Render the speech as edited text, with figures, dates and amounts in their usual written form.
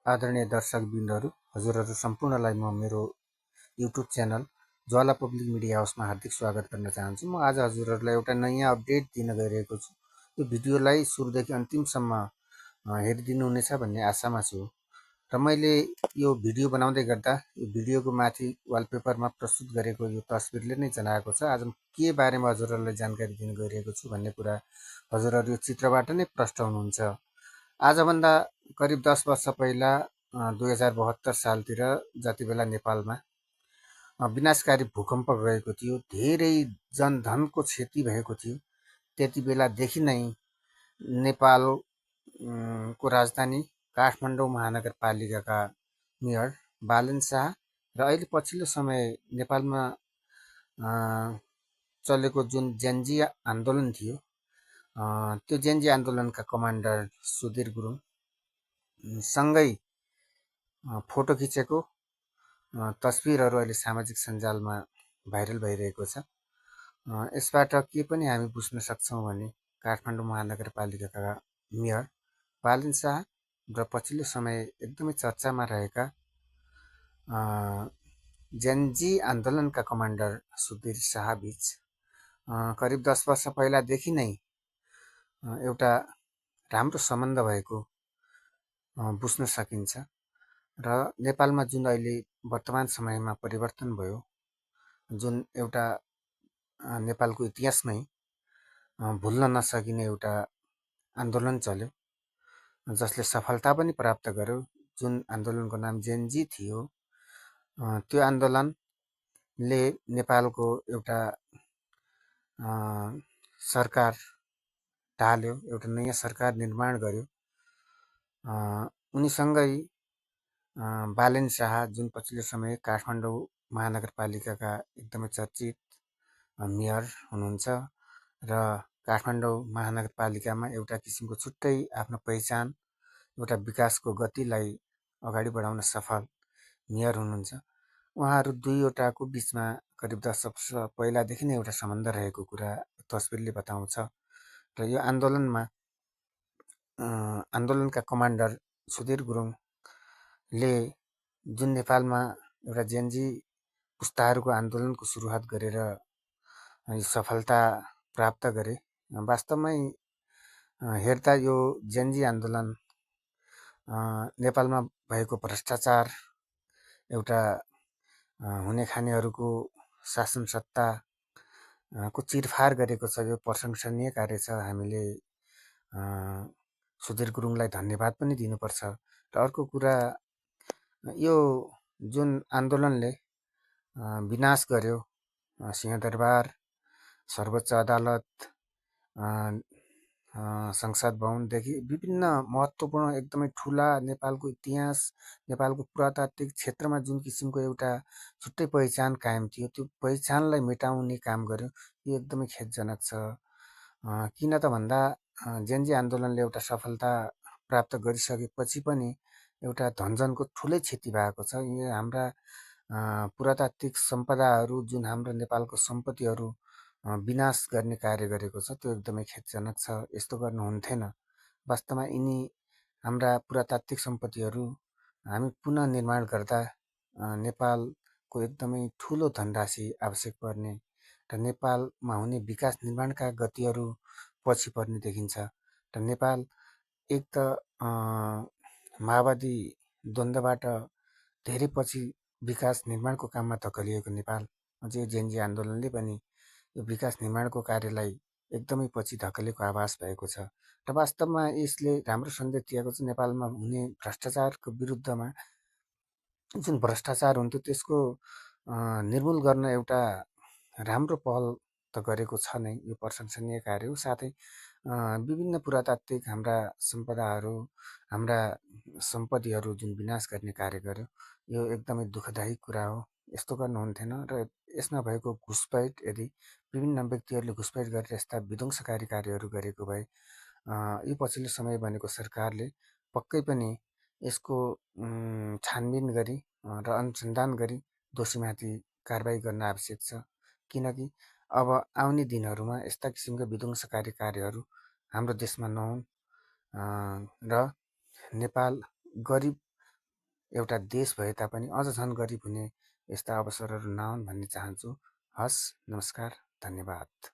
आदरणीय दर्शकवृन्दहरू, हजुरहरू सम्पूर्णलाई म मेरो युट्युब च्यानल ज्वाला पब्लिक मिडिया हाउसमा हार्दिक स्वागत गर्न चाहन्छु। म आज हजुरहरूलाई एउटा नयाँ अपडेट दिन गइरहेको छु। यो भिडियोलाई सुरुदेखि अन्तिमसम्म हेरिदिनुहुनेछ भन्ने आशामा छु। र मैले यो भिडियो बनाउँदै गर्दा यो भिडियोको माथि वालपेपरमा प्रस्तुत गरेको यो तस्बिरले नै जनाएको छ आज के बारेमा हजुरहरूलाई जानकारी दिन गइरहेको छु भन्ने कुरा हजुरहरू यो चित्रबाट नै प्रष्ट हुनुहुन्छ। आजभन्दा करिब 10 वर्ष पहिला 2072 सालतिर जति बेला नेपालमा विनाशकारी भूकम्प गएको थियो, धेरै जनधनको क्षति भएको थियो, त्यति बेलादेखि नै नेपाल को राजधानी काठमाडौँ महानगरपालिकाका मेयर बालेन शाह र अहिले पछिल्लो समय नेपालमा चलेको जुन जेनजी आन्दोलन थियो, त्यो जेनजी आन्दोलनका कमान्डर सुधीर गुरुङ सँगै फोटो खिचेको तस्बिरहरू अहिले सामाजिक सञ्जालमा भाइरल भइरहेको छ। यसबाट के पनि हामी बुझ्न सक्छौँ भने काठमाडौँ महानगरपालिकाका मेयर बालेन शाह र पछिल्लो समय एकदमै चर्चामा रहेका जेनजी आन्दोलनका कमान्डर सुधीर शाह बीच करिब 10 वर्ष पहिलादेखि नै एउटा राम्रो सम्बन्ध भएको बुझ्न सकिन्छ। र नेपालमा जुन अहिले वर्तमान समयमा परिवर्तन भयो, जुन एउटा नेपालको इतिहासमै भुल्न नसकिने एउटा आन्दोलन चल्यो, जसले सफलता पनि प्राप्त गर्यो, जुन आन्दोलनको नाम जेनजी थियो। त्यो आन्दोलनले नेपालको एउटा सरकार ढाल्यो, एउटा नयाँ सरकार निर्माण गर्यो। उनीसँगै बालेन शाह जुन पछिल्लो समय काठमाडौँ महानगरपालिकाका एकदमै चर्चित मेयर हुनुहुन्छ र काठमाडौँ महानगरपालिकामा एउटा किसिमको छुट्टै आफ्नो पहिचान, एउटा विकासको गतिलाई अगाडि बढाउन सफल मेयर हुनुहुन्छ। उहाँहरू दुईवटाको बिचमा करिब 10 वर्ष पहिलादेखि नै एउटा सम्बन्ध रहेको कुरा तस्बिरले बताउँछ। र यो आन्दोलनका कमान्डर सुधीर गुरुङले जुन नेपालमा एउटा जेनजी पुस्ताहरूको आन्दोलनको सुरुवात गरेर सफलता प्राप्त गरे, वास्तवमै हेर्दा यो जेनजी आन्दोलन नेपालमा भएको भ्रष्टाचार, एउटा हुने खानेहरूको शासन सत्ताको चिरफार गरेको छ। यो प्रशंसनीय कार्य छ। हामीले सुधीर गुरुङलाई धन्यवाद पनि दिनुपर्छ। र अर्को कुरा, यो जुन आन्दोलनले विनाश गर्यो, सिंहदरबार, सर्वोच्च अदालत, संसद भवनदेखि विभिन्न महत्त्वपूर्ण एकदमै ठुला नेपालको इतिहास, नेपालको पुरातात्विक क्षेत्रमा जुन किसिमको एउटा छुट्टै पहिचान कायम थियो, त्यो पहिचानलाई मेटाउने काम गर्यो। यो एकदमै खेदजनक छ। किन त भन्दा जेनजी आन्दोलनले एउटा सफलता प्राप्त गरिसकेपछि पनि एउटा धनजनको ठुलै क्षति भएको छ। यो हाम्रा पुरातात्विक सम्पदाहरू, जुन हाम्रो नेपालको सम्पत्तिहरू विनाश गर्ने कार्य गरेको छ, त्यो एकदमै खेदजनक छ। यस्तो गर्नु हुन्थेन। वास्तवमा यिनी हाम्रा पुरातात्विक सम्पत्तिहरू हामी पुनः निर्माण गर्दा नेपालको एकदमै ठुलो धनराशि आवश्यक पर्ने र नेपालमा हुने विकास निर्माणका गतिहरू पछि पर्ने देखिन्छ। र नेपाल एक त माओवादी द्वन्द्वबाट धेरै पछि विकास निर्माणको काममा धकलिएको नेपाल, अझै जेनजी आन्दोलनले पनि यो विकास निर्माणको कार्यलाई एकदमै पछि धकेलेको आभास भएको छ। र वास्तवमा यसले राम्रो सन्देश दिएको छ नेपालमा हुने भ्रष्टाचारको विरुद्धमा। जुन भ्रष्टाचार हुन्थ्यो त्यसको निर्मूल गर्न एउटा राम्रो पहल त गरेको छ नै, यो प्रशंसनीय कार्य हो। साथै विभिन्न पुरातात्विक हाम्रा सम्पदाहरू, हाम्रा सम्पत्तिहरू जुन विनाश गर्ने कार्य गर्यो, यो एकदमै दुःखदायी कुरा हो। यस्तो गर्नु हुन्थेन। र यसमा भएको घुसपैठ, यदि विभिन्न व्यक्तिहरूले घुसपैठ गरेर यस्ता विध्वंसकारी कार्यहरू गरेको भए यो पछिल्लो समय बनेको सरकारले पक्कै पनि यसको छानबिन गरी र अनुसन्धान गरी दोषीमाथि कारबाही गर्न आवश्यक छ। किनकि अब आउने दिनहरूमा यस्ता किसिमका विध्वंसकारी कार्यहरू हाम्रो देशमा नहुन् र नेपाल गरिब एउटा देश भए तापनि अझ झन् गरिब हुने यस्ता अवसरहरू नआउन् भन्ने चाहन्छु। हस्, नमस्कार, धन्यवाद।